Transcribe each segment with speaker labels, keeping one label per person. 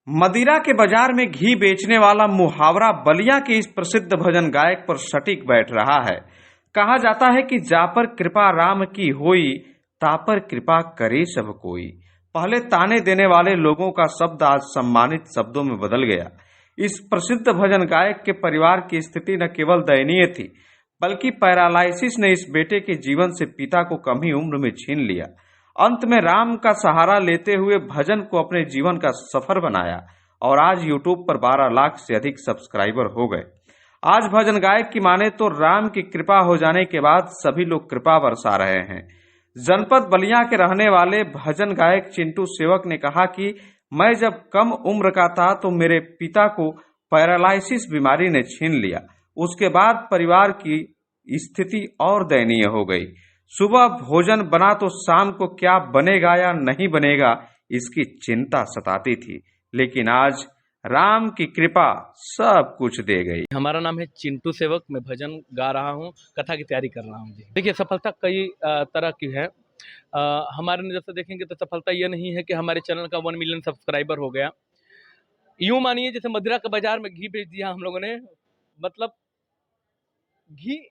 Speaker 1: मदिरा के बाजार में घी बेचने वाला मुहावरा बलिया के इस प्रसिद्ध भजन गायक पर सटीक बैठ रहा है। कहा जाता है कि जापर कृपा राम की होई, तापर कृपा करे सब कोई। पहले ताने देने वाले लोगों का शब्द आज सम्मानित शब्दों में बदल गया। इस प्रसिद्ध भजन गायक के परिवार की स्थिति न केवल दयनीय थी, बल्कि पैरालाइसिस ने इस बेटे के जीवन से पिता को कम ही उम्र में छीन लिया। अंत में राम का सहारा लेते हुए भजन को अपने जीवन का सफर बनाया और आज यूट्यूब पर 12 लाख से अधिक सब्सक्राइबर हो गए। आज भजन गायक की माने तो राम की कृपा हो जाने के बाद सभी लोग कृपा बरसा रहे हैं। जनपद बलिया के रहने वाले भजन गायक चिंटू सेवक ने कहा कि मैं जब कम उम्र का था तो मेरे पिता को पैरालाइसिस बीमारी ने छीन लिया। उसके बाद परिवार की स्थिति और दयनीय हो गई। सुबह भोजन बना तो शाम को क्या बनेगा या नहीं बनेगा, इसकी चिंता सताती थी। लेकिन आज राम की कृपा सब कुछ दे गई।
Speaker 2: हमारा नाम है चिंटू सेवक। मैं भजन गा रहा हूँ, कथा की तैयारी कर रहा हूँ जी। देखिए, सफलता कई तरह की है। हमारे नज़र से देखेंगे तो सफलता यह नहीं है कि हमारे चैनल का 1 मिलियन सब्सक्राइबर हो गया। यूँ मानिए जैसे मदिरा के बाजार में घी बेच दिया हम लोगों ने। मतलब घी,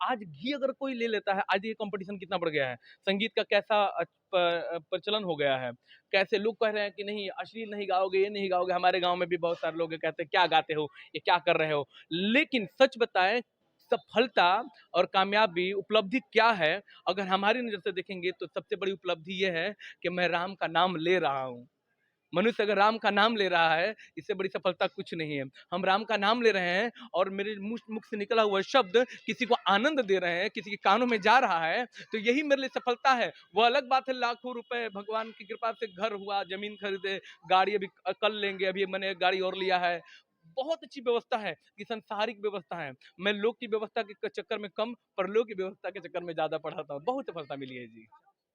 Speaker 2: आज घी अगर कोई ले लेता है, आज ये कंपटीशन कितना बढ़ गया है। संगीत का कैसा प्रचलन हो गया है। कैसे लोग कह रहे हैं कि नहीं, अश्लील नहीं गाओगे, ये नहीं गाओगे। हमारे गांव में भी बहुत सारे लोग कहते हैं क्या गाते हो, ये क्या कर रहे हो। लेकिन सच बताएं, सफलता और कामयाबी उपलब्धि क्या है, अगर हमारी नजर से देखेंगे तो सबसे बड़ी उपलब्धि ये है कि मैं राम का नाम ले रहा हूँ। मनुष्य अगर राम का नाम ले रहा है, इससे बड़ी सफलता कुछ नहीं है। हम राम का नाम ले रहे हैं और मेरे मुख से निकला हुआ शब्द किसी को आनंद दे रहे हैं, किसी के कानों में जा रहा है, तो यही मेरे लिए सफलता है। वो अलग बात है लाखों रुपए भगवान की कृपा से घर हुआ, जमीन खरीदे, गाड़ी अभी कल लेंगे, अभी मैंने एक गाड़ी और लिया है। बहुत अच्छी व्यवस्था है, ये सांसारिक व्यवस्था है। मैं लोग की व्यवस्था के चक्कर में कम, पर लोग की व्यवस्था के चक्कर में ज्यादा पढ़ाता हूँ। बहुत सफलता मिली है जी।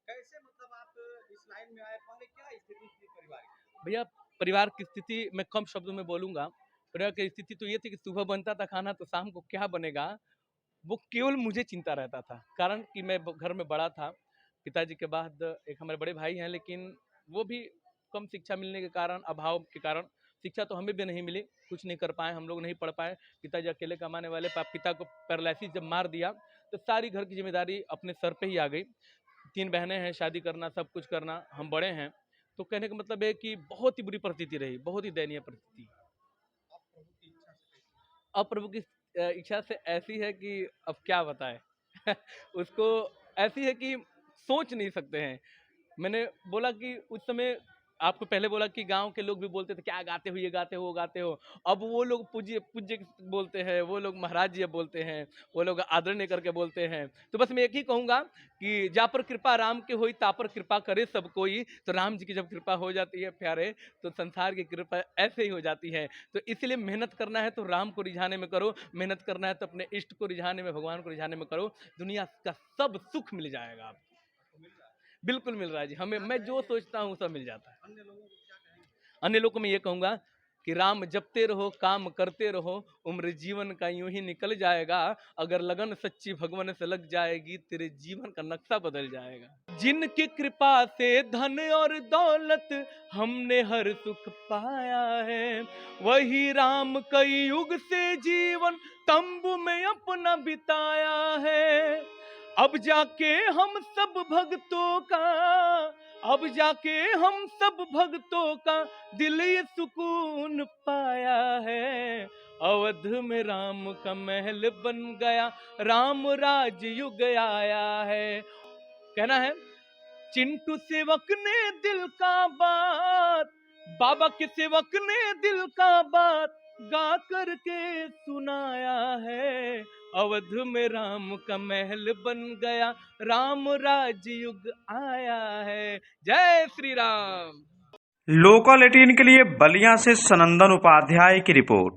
Speaker 3: कैसे मतलब आप इस लाइन में आए, पहले क्या स्थिति थी परिवार की?
Speaker 2: भैया, परिवार की स्थिति मैं कम शब्दों में बोलूंगा। परिवार की स्थिति तो ये थी कि सुबह बनता था खाना तो शाम को क्या बनेगा, वो केवल मुझे चिंता रहता था। कारण कि मैं घर में बड़ा था। पिताजी के बाद एक हमारे बड़े भाई हैं, लेकिन वो भी कम शिक्षा मिलने के कारण, अभाव के कारण, शिक्षा तो हमें भी नहीं मिली, कुछ नहीं कर पाए, हम लोग नहीं पढ़ पाए। पिताजी अकेले कमाने वाले, पिता को पैरालिसिस जब मार दिया तो सारी घर की जिम्मेदारी अपने सर पे ही आ गई। 3 बहनें हैं, शादी करना, सब कुछ करना, हम बड़े हैं। तो कहने का मतलब है कि बहुत ही बुरी परिस्थिति रही, बहुत ही दयनीय परिस्थिति। अब प्रभु की इच्छा से ऐसी है कि अब क्या बताएं। उसको ऐसी है कि सोच नहीं सकते हैं। मैंने बोला कि उस समय आपको पहले बोला कि गांव के लोग भी बोलते थे क्या गाते हो, ये गाते हो, वो गाते हो। अब वो लोग पूज्य पूज्य बोलते हैं, वो लोग महाराज जी बोलते हैं, वो लोग आदरणीय करके बोलते हैं। तो बस मैं एक ही कहूंगा कि जा पर कृपा राम के होई, ता पर कृपा करे सब कोई। तो राम जी की जब कृपा हो जाती है प्यारे, तो संसार की कृपा ऐसे ही हो जाती है। तो इसलिए मेहनत करना है तो राम को रिझाने में करो, मेहनत करना है तो अपने इष्ट को रिझाने में, भगवान को रिझाने में करो। दुनिया का सब सुख मिल जाएगा आपको। बिल्कुल मिल रहा है जी, हमें, मैं जो सोचता हूँ सब मिल जाता है।
Speaker 3: अन्य लोगों को क्या कहेंगे?
Speaker 2: अन्य लोग को मैं ये कहूंगा कि राम जपते रहो, काम करते रहो, उम्र जीवन का यूं ही निकल जाएगा। अगर लगन सच्ची भगवान से लग जाएगी, तेरे जीवन का नक्शा बदल जाएगा। जिनकी कृपा से धन और दौलत हमने हर सुख पाया है, वही राम कई युग से जीवन तंबू में अपना बिताया है। अब जाके हम सब भक्तों का, अब जाके हम सब भक्तों का दिल ये सुकून पाया है। अवध में राम का महल बन गया, राम राज युग आया है। कहना है चिंटू सेवक ने दिल का बात, बाबा के सेवक ने दिल का बात गा करके सुनाया है। अवध में राम का महल बन गया, राम राज युग आया है। जय श्री राम।
Speaker 1: लोकल 18 के लिए बलिया से सनंदन उपाध्याय की रिपोर्ट।